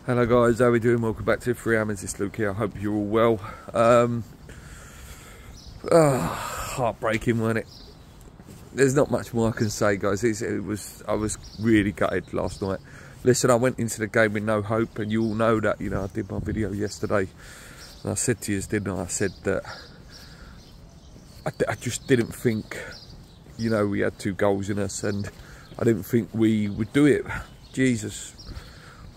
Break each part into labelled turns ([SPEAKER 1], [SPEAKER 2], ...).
[SPEAKER 1] Hello guys, how are we doing? Welcome back to 3 Hammers. It's Luke here. I hope you're all well. Heartbreaking, wasn't it? There's not much more I can say, guys. I was really gutted last night. Listen, I went into the game with no hope, and you all know that. You know, I did my video yesterday, and I said to you, didn't I? I said that I just didn't think, you know, we had 2 goals in us, and I didn't think we would do it. Jesus.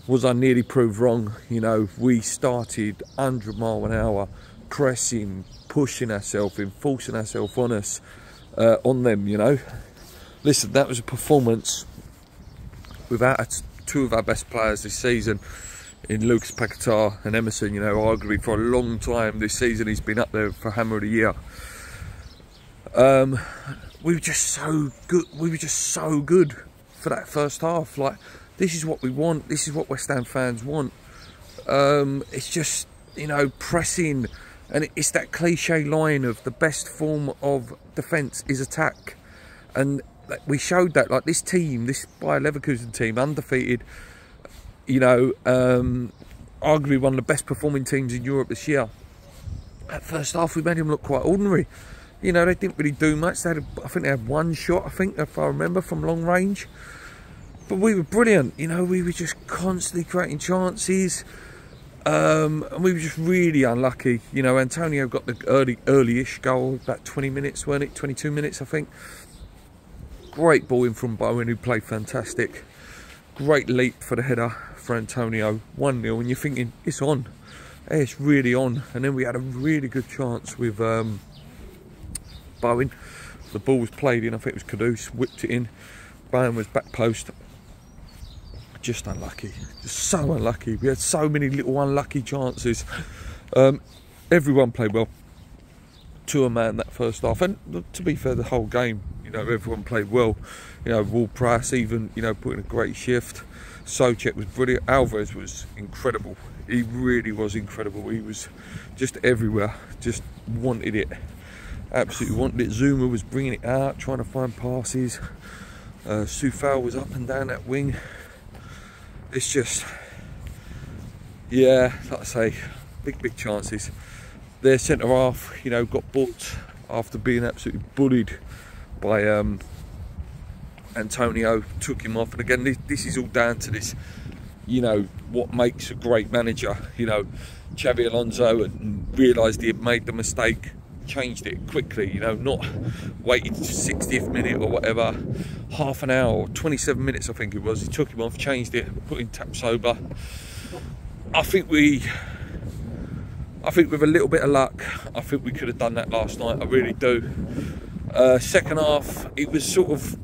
[SPEAKER 1] Was I nearly proved wrong? You know, we started 100 miles an hour, pressing, pushing ourselves, enforcing ourselves on them, you know. Listen, that was a performance without 2 of our best players this season, in Lucas Paquetá and Emerson. You know, arguably for a long time this season he's been up there for Hammer of the Year. We were just so good. We were just so good for that first half. Like, this is what we want. This is what West Ham fans want. It's just, you know, pressing. And it's that cliche line of the best form of defence is attack. And we showed that. Like, this team, this Bayer Leverkusen team, undefeated, you know, arguably one of the best performing teams in Europe this year. At first half, we made them look quite ordinary. You know, they didn't really do much. They had, I think they had 1 shot, I think, if I remember, from long range. But we were brilliant, you know, we were just constantly creating chances. And we were just really unlucky. You know, Antonio got the early-ish goal, about 20 minutes, weren't it? 22 minutes, I think. Great ball in from Bowen, who played fantastic. Great leap for the header for Antonio. 1-0, and you're thinking, it's on. Hey, it's really on. And then we had a really good chance with Bowen. The ball was played in, I think it was Caduce, whipped it in. Bowen was back post. Just unlucky, just so unlucky. We had so many little unlucky chances. Everyone played well to a man that first half, and to be fair, the whole game, you know, everyone played well. You know, Ward-Prowse even, you know, put in a great shift. Soucek was brilliant. Alvarez was incredible. He really was incredible. He was just everywhere, just wanted it, absolutely wanted it. Zuma was bringing it out, trying to find passes. Soufal was up and down that wing. It's just, yeah, like I say, big chances. Their centre half, you know, got booked after being absolutely bullied by Antonio, took him off. And again, this is all down to this, you know, what makes a great manager. You know, Xabi Alonso realised he had made the mistake, changed it quickly, you know, not waited to 60th minute or whatever, half an hour or 27 minutes I think it was. He took him off, changed it, put in Tapsoba. I think with a little bit of luck, I think we could have done that last night. I really do. Second half, it was sort of,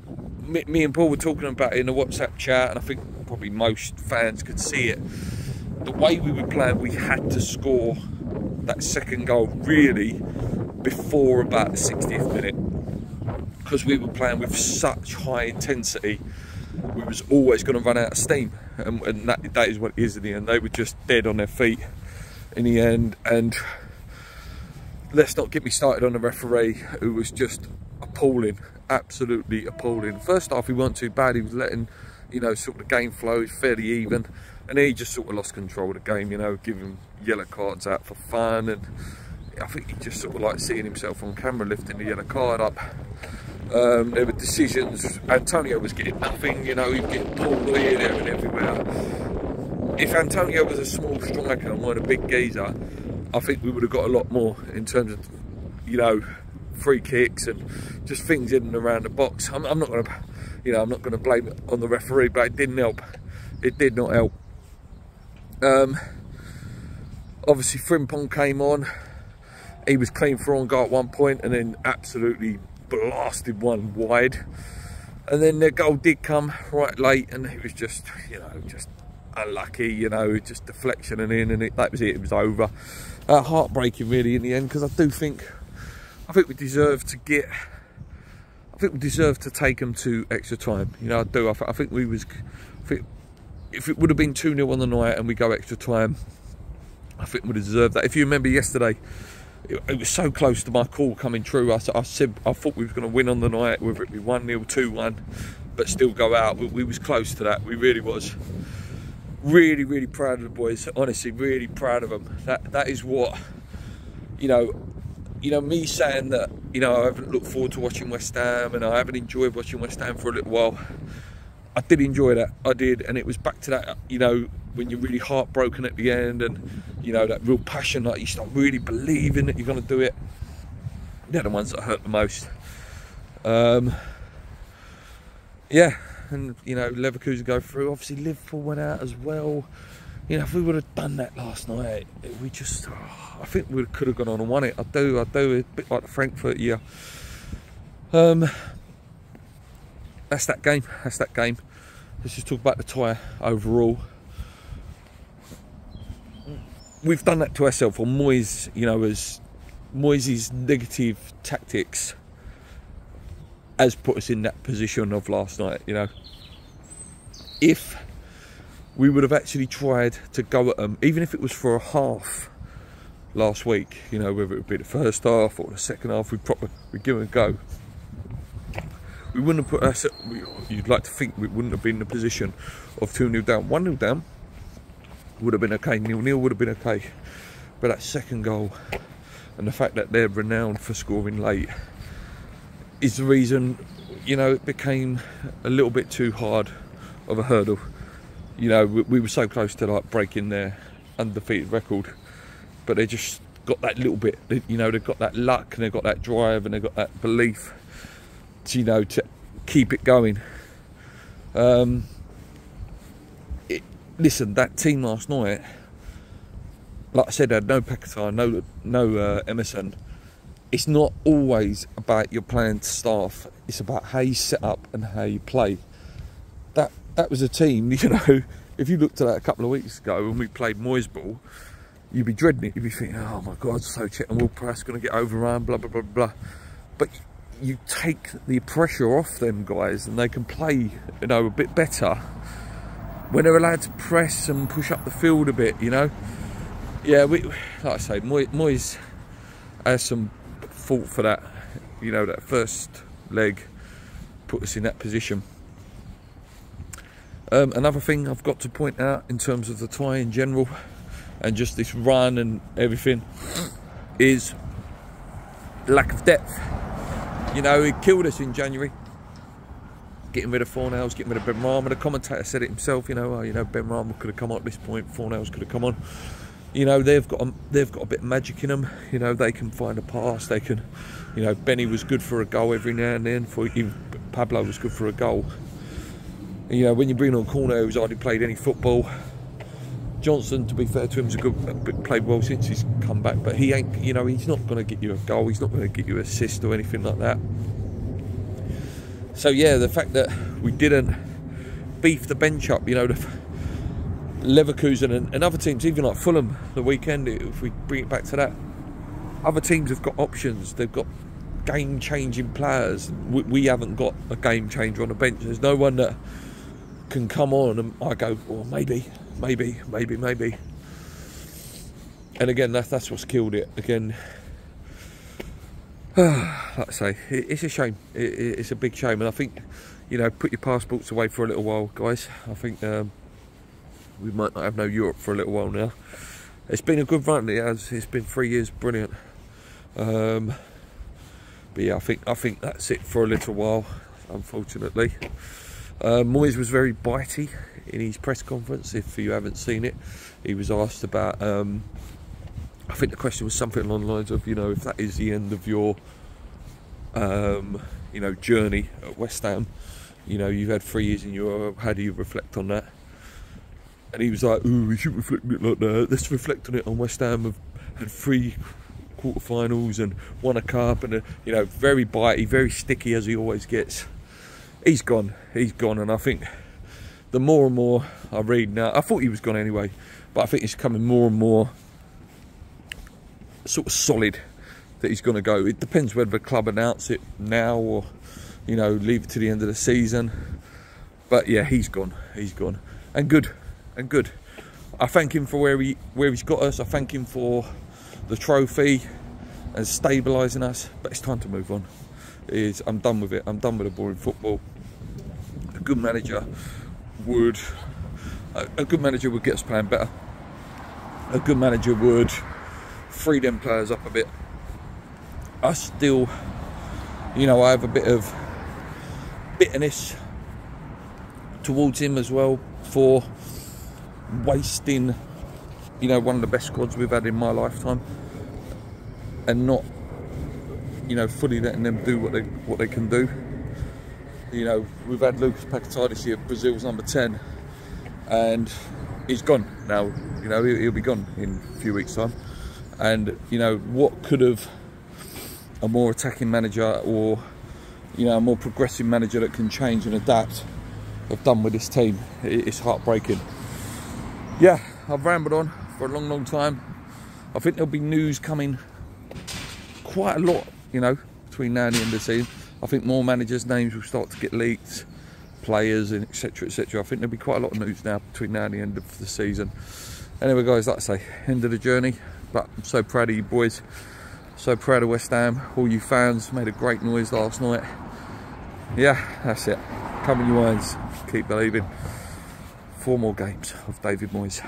[SPEAKER 1] me and Paul were talking about it in the WhatsApp chat, and I think probably most fans could see it. The way we were playing, we had to score that second goal really before about the 60th minute, because we were playing with such high intensity. We was always going to run out of steam, and that is what it is in the end. They were just dead on their feet in the end. And let's not get me started on the referee, who was just appalling, absolutely appalling. First half he wasn't too bad. He was letting, you know, sort of the game flow. He was fairly even, and then he just sort of lost control of the game, you know, giving yellow cards out for fun. And I think he just sort of like seeing himself on camera lifting the yellow card up. There were decisions. Antonio was getting nothing, you know, he was getting pulled here, there and everywhere. If Antonio was a small striker and weren't a big geezer, I think we would have got a lot more in terms of, you know, free kicks and just things in and around the box. I'm not going to, you know, I'm not going to blame it on the referee, but it didn't help. It did not help. Obviously Frimpong came on. He was clean for on goal at one point, and then absolutely blasted one wide. And then the goal did come right late, and it was just, you know, just unlucky, you know, just deflection and in, and that was it. It was over. Heartbreaking really in the end, because I think we deserve to get. I think we deserve to take them to extra time. You know, I do. I think we was. If it would have been 2-0 on the night and we go extra time, I think we deserved that. If you remember yesterday, it was so close to my call coming true. I said I thought we was going to win on the night, whether it be 1-0, 2-1, but still go out. We was close to that. We really was. really, really proud of the boys. Honestly, really proud of them. That is what, you know, me saying that, you know, I haven't looked forward to watching West Ham and I haven't enjoyed watching West Ham for a little while. I did enjoy that, I did, and it was back to that, you know, when you're really heartbroken at the end and, you know, that real passion, like you start really believing that you're going to do it. They're the ones that hurt the most. Yeah, and, you know, Leverkusen go through. Obviously, Liverpool went out as well. You know, if we would have done that last night, we just, I think we could have gone on and won it. I do, a bit like the Frankfurt year. That's that game. Let's just talk about the tie overall. We've done that to ourselves, or Moyes, you know, as Moyes' negative tactics has put us in that position of last night, you know. If we would have actually tried to go at them, even if it was for a half last week, you know, whether it would be the first half or the second half, we'd give it a go. We wouldn't have put us, you'd like to think we wouldn't have been in the position of 2-0 down. 1-0 down would have been okay, 0-0 would have been okay. But that second goal and the fact that they're renowned for scoring late is the reason, you know, it became a little bit too hard of a hurdle. You know, we were so close to like breaking their undefeated record, but they just got that little bit, you know, they've got that luck and they've got that drive and they've got that belief to, you know, to keep it going. Listen, that team last night, like I said, they had no Paquetá, no Emerson. It's not always about your playing staff. It's about how you set up and how you play. That was a team, you know, if you looked at that a couple of weeks ago when we played Moyes ball, you'd be dreading it. You'd be thinking, oh my God, so Chet and Will Press going to get overrun, blah, blah, blah, blah. But you take the pressure off them guys and they can play, you know, a bit better when they're allowed to press and push up the field a bit, you know. Yeah, like I say, Moyes has some fault for that. You know, that first leg put us in that position. Another thing I've got to point out in terms of the tie in general and just this run and everything is lack of depth. You know, it killed us in January. Getting rid of Fornals, getting rid of Ben Rama. The commentator said it himself, you know, you know, Ben Rama could have come on at this point, Fornals could have come on. You know, they've got a bit of magic in them. You know, they can find a pass. They can, you know, Benny was good for a goal every now and then. Even Pablo was good for a goal. You know, when you bring on Corner, who's hardly played any football. Johnson, to be fair to him, has played well since he's come back, but he ain't, you know, he's not going to get you a goal. He's not going to get you an assist or anything like that. So yeah, the fact that we didn't beef the bench up, you know, the Leverkusen and other teams, even like Fulham the weekend, if we bring it back to that, other teams have got options. They've got game-changing players. We haven't got a game changer on the bench. There's no one that can come on and I go, well, maybe. And again, that's what's killed it. Again, like I say, it's a shame. It's a big shame, and I think, you know, put your passports away for a little while, guys. I think we might not have no Europe for a little while now. It's been a good run. It has. It's been 3 years, brilliant. But yeah, I think that's it for a little while, unfortunately. Moyes was very bitey in his press conference. If you haven't seen it, he was asked about, I think the question was something along the lines of, you know, if that is the end of your you know, journey at West Ham, you know, you've had 3 years in Europe, how do you reflect on that? And he was like, ooh, we shouldn't reflect on it like that. Let's reflect on it on West Ham have had 3 quarterfinals and won a cup, and you know, very bitey, very sticky as he always gets. He's gone, and I think the more and more I read now, I thought he was gone anyway, but I think it's coming more and more sort of solid that he's going to go. It depends whether the club announce it now or, you know, leave it to the end of the season. But yeah, he's gone, and good. I thank him for where he's got us. I thank him for the trophy and stabilising us, but it's time to move on. I'm done with it. I'm done with the boring football. A good manager would a good manager would get us playing better. A good manager would free them players up a bit. I still, you know, I have a bit of bitterness towards him as well for wasting, you know, one of the best squads we've had in my lifetime, and not, you know, fully letting them do what they can do. You know, we've had Lucas Paquetá this year, Brazil's number 10, and he's gone now. You know, he'll be gone in a few weeks' time. And, you know, what could have a more attacking manager, or, you know, a more progressive manager that can change and adapt, have done with this team? It's heartbreaking. Yeah, I've rambled on for a long time. I think there'll be news coming quite a lot, you know, between now and the end of the season. I think more managers' names will start to get leaked, players, and etc, etc. I think there'll be quite a lot of news now between now and the end of the season. Anyway, guys, like I say, end of the journey. But I'm so proud of you boys. So proud of West Ham. All you fans made a great noise last night. Yeah, that's it. Come on, you irons. Keep believing. 4 more games of David Moyes.